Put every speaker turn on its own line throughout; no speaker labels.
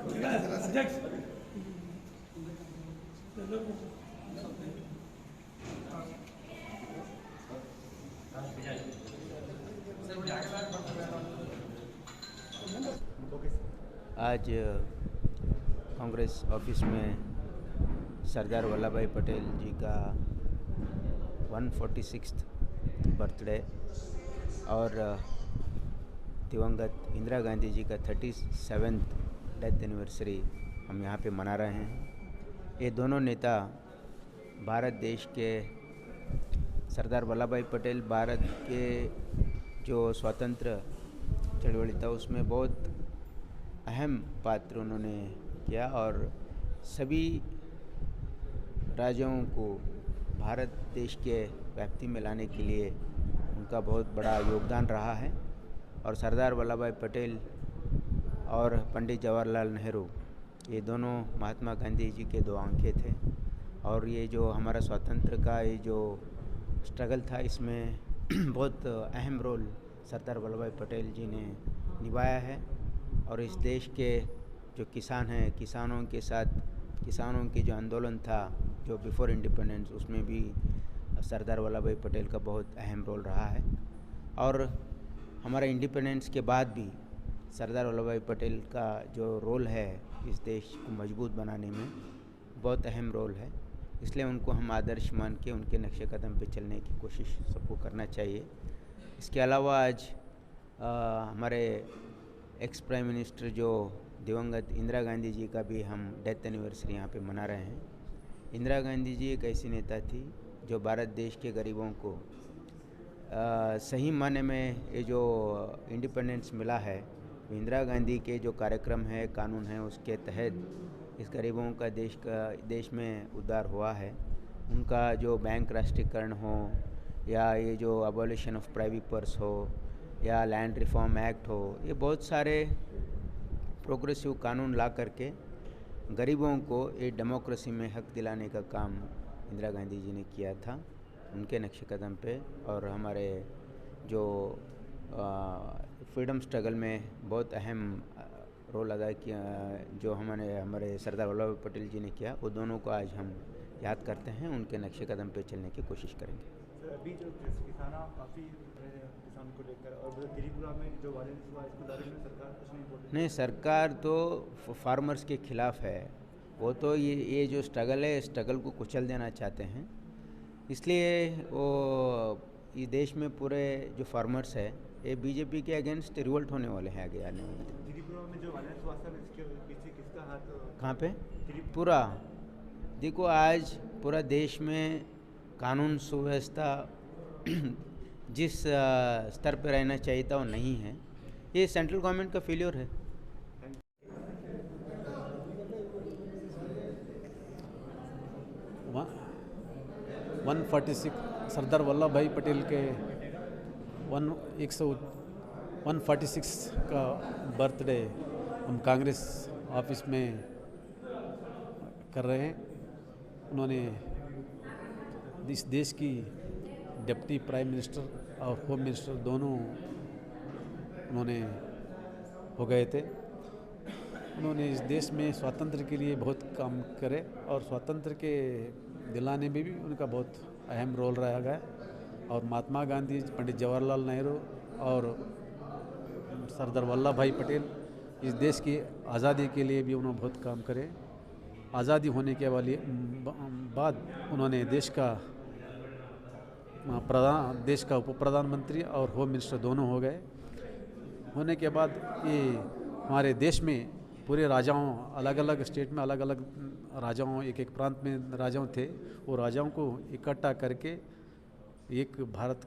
अध्यक्ष
आज कांग्रेस ऑफिस में सरदार वल्लभ भाई पटेल जी का 146th बर्थडे और दिवंगत इंदिरा गांधी जी का 37th डेथ एनिवर्सरी हम यहाँ पे मना रहे हैं। ये दोनों नेता भारत देश के, सरदार वल्लभ भाई पटेल भारत के जो स्वतंत्र चळवळी था उसमें बहुत अहम पात्र उन्होंने किया और सभी राज्यों को भारत देश के व्याप्ति में लाने के लिए उनका बहुत बड़ा योगदान रहा है। और सरदार वल्लभ भाई पटेल और पंडित जवाहरलाल नेहरू ये दोनों महात्मा गांधी जी के दो आंखें थे और ये जो हमारा स्वतंत्र का ये जो स्ट्रगल था इसमें बहुत अहम रोल सरदार वल्लभ भाई पटेल जी ने निभाया है। और इस देश के जो किसान हैं, किसानों के साथ किसानों के जो आंदोलन था जो बिफोर इंडिपेंडेंस, उसमें भी सरदार वल्लभ भाई पटेल का बहुत अहम रोल रहा है। और हमारा इंडिपेंडेंस के बाद भी सरदार वल्लभ भाई पटेल का जो रोल है इस देश को मजबूत बनाने में बहुत अहम रोल है। इसलिए उनको हम आदर्श मान के उनके नक्शे कदम पे चलने की कोशिश सबको करना चाहिए। इसके अलावा आज हमारे एक्स प्राइम मिनिस्टर जो दिवंगत इंदिरा गांधी जी का भी हम डेथ एनिवर्सरी यहाँ पे मना रहे हैं। इंदिरा गांधी जी एक ऐसी नेता थी जो भारत देश के गरीबों को सही माने में ये जो इंडिपेंडेंस मिला है, इंदिरा गांधी के जो कार्यक्रम है, कानून है, उसके तहत इस गरीबों का देश में उद्धार हुआ है। उनका जो बैंक राष्ट्रीयकरण हो या ये जो अबॉलिशन ऑफ प्राइवेट पर्स हो या लैंड रिफॉर्म एक्ट हो, ये बहुत सारे प्रोग्रेसिव कानून ला करके गरीबों को ये डेमोक्रेसी में हक दिलाने का काम इंदिरा गांधी जी ने किया था उनके नक्शे कदम पे। और हमारे जो फ्रीडम स्ट्रगल में बहुत अहम रोल अदा किया जो हमारे सरदार वल्लभ भाई पटेल जी ने किया, वो दोनों को आज हम याद करते हैं, उनके नक्शे कदम पे चलने की कोशिश करेंगे।
सर, अभी जो किसान काफ़ी किसान को लेकर और त्रिपुरा में जो वायलेंस हुआ इसके बारे में सरकार कुछ नहीं बोल रही?
नहीं, सरकार तो फार्मर्स के खिलाफ है। वो तो ये जो स्ट्रगल है, स्ट्रगल को कुचल देना चाहते हैं। इसलिए वो ये देश में पूरे जो फार्मर्स है ये बीजेपी के अगेंस्ट रिवोल्ट होने वाले हैं आगे आने वाले।
त्रिपुरा में जो वायलेंस हुआ सर, इसके पीछे किसका हाथ?
कहाँ पे? पूरा देखो, आज पूरा देश में कानून सुव्यवस्था जिस स्तर पर रहना चाहिए था वो नहीं है। ये सेंट्रल गवर्नमेंट का फेल्योर है।
146 सरदार वल्लभ भाई पटेल के 146 का बर्थडे हम कांग्रेस ऑफिस में कर रहे हैं। उन्होंने इस देश की डिप्टी प्राइम मिनिस्टर और होम मिनिस्टर दोनों उन्होंने हो गए थे। उन्होंने इस देश में स्वातंत्र के लिए बहुत काम करे और स्वातंत्र के दिलाने में भी उनका बहुत अहम रोल रहा है। और महात्मा गांधी, पंडित जवाहरलाल नेहरू और सरदार वल्लभ भाई पटेल इस देश की आज़ादी के लिए भी उन्होंने बहुत काम करे। आज़ादी होने के बाद उन्होंने देश का उप प्रधानमंत्री और होम मिनिस्टर दोनों हो गए। होने के बाद ये हमारे देश में पूरे राजाओं, अलग अलग स्टेट में अलग अलग राजाओं, एक प्रांत में राजाओं थे, वो राजाओं को इकट्ठा करके भारत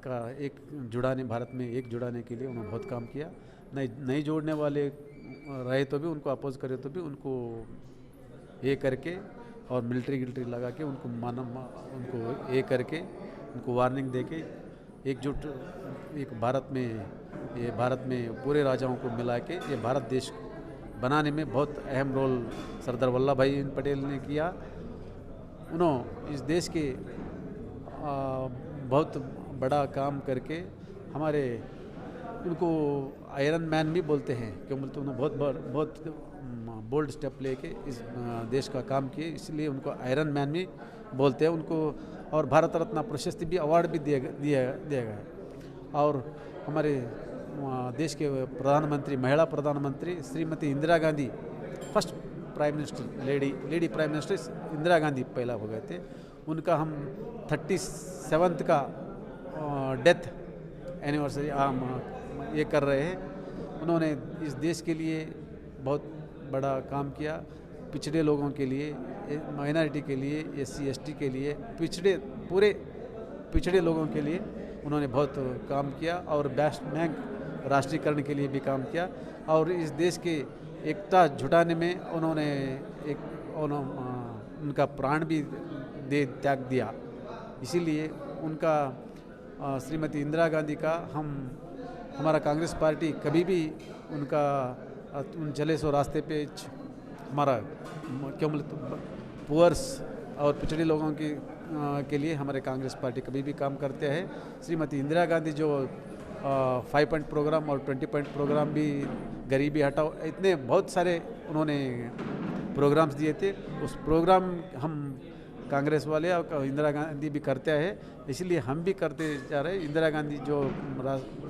में एक जुड़ाने के लिए उन्होंने बहुत काम किया। नहीं जोड़ने वाले रहे तो भी, उनको अपोज करे तो भी उनको ये करके और मिलिट्री लगा के उनको ये करके उनको वार्निंग दे के एकजुट भारत में पूरे राजाओं को मिला के ये भारत देश बनाने में बहुत अहम रोल सरदार वल्लभ भाई पटेल ने किया। उन्होंने इस देश के बहुत बड़ा काम करके हमारे उनको आयरन मैन भी बोलते हैं, क्यों बोलते उन्होंने बहुत बोल्ड स्टेप लेके इस देश का काम किए, इसलिए उनको आयरन मैन भी बोलते हैं उनको। और भारत रत्न प्रशस्ति भी अवार्ड भी दिया गया है। और हमारे देश के प्रधानमंत्री, महिला प्रधानमंत्री Shrimati Indira Gandhi, first prime minister, lady prime minister Indira Gandhi पहला हो गए थे। उनका हम 37th का डेथ एनिवर्सरी ये कर रहे हैं। उन्होंने इस देश के लिए बहुत बड़ा काम किया, पिछड़े लोगों के लिए, माइनॉरिटी के लिए, SC ST के लिए, पूरे पिछड़े लोगों के लिए उन्होंने बहुत काम किया। और बैंक राष्ट्रीयकरण के लिए भी काम किया। और इस देश के एकता जुटाने में उन्होंने उनका प्राण भी त्याग दिया। इसीलिए उनका श्रीमती इंदिरा गांधी का हमारा कांग्रेस पार्टी कभी भी उनका उन चले सो रास्ते पे हमारा क्यों बोलते पुअर्स और पिछड़े लोगों के लिए हमारे कांग्रेस पार्टी कभी भी काम करते हैं। श्रीमती इंदिरा गांधी जो 5 पॉइंट प्रोग्राम और 20 पॉइंट प्रोग्राम भी, गरीबी हटाओ, इतने बहुत सारे उन्होंने प्रोग्राम्स दिए थे। उस प्रोग्राम हम कांग्रेस वाले और इंदिरा गांधी भी करते हैं, इसलिए हम भी करते जा रहे हैं। इंदिरा गांधी जो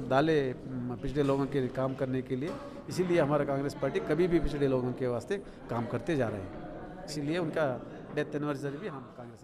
डाले पिछड़े लोगों के काम करने के लिए, इसीलिए हमारा कांग्रेस पार्टी कभी भी पिछड़े लोगों के वास्ते काम करते जा रहे हैं। इसीलिए उनका डेथ एनिवर्सरी भी हम कांग्रेस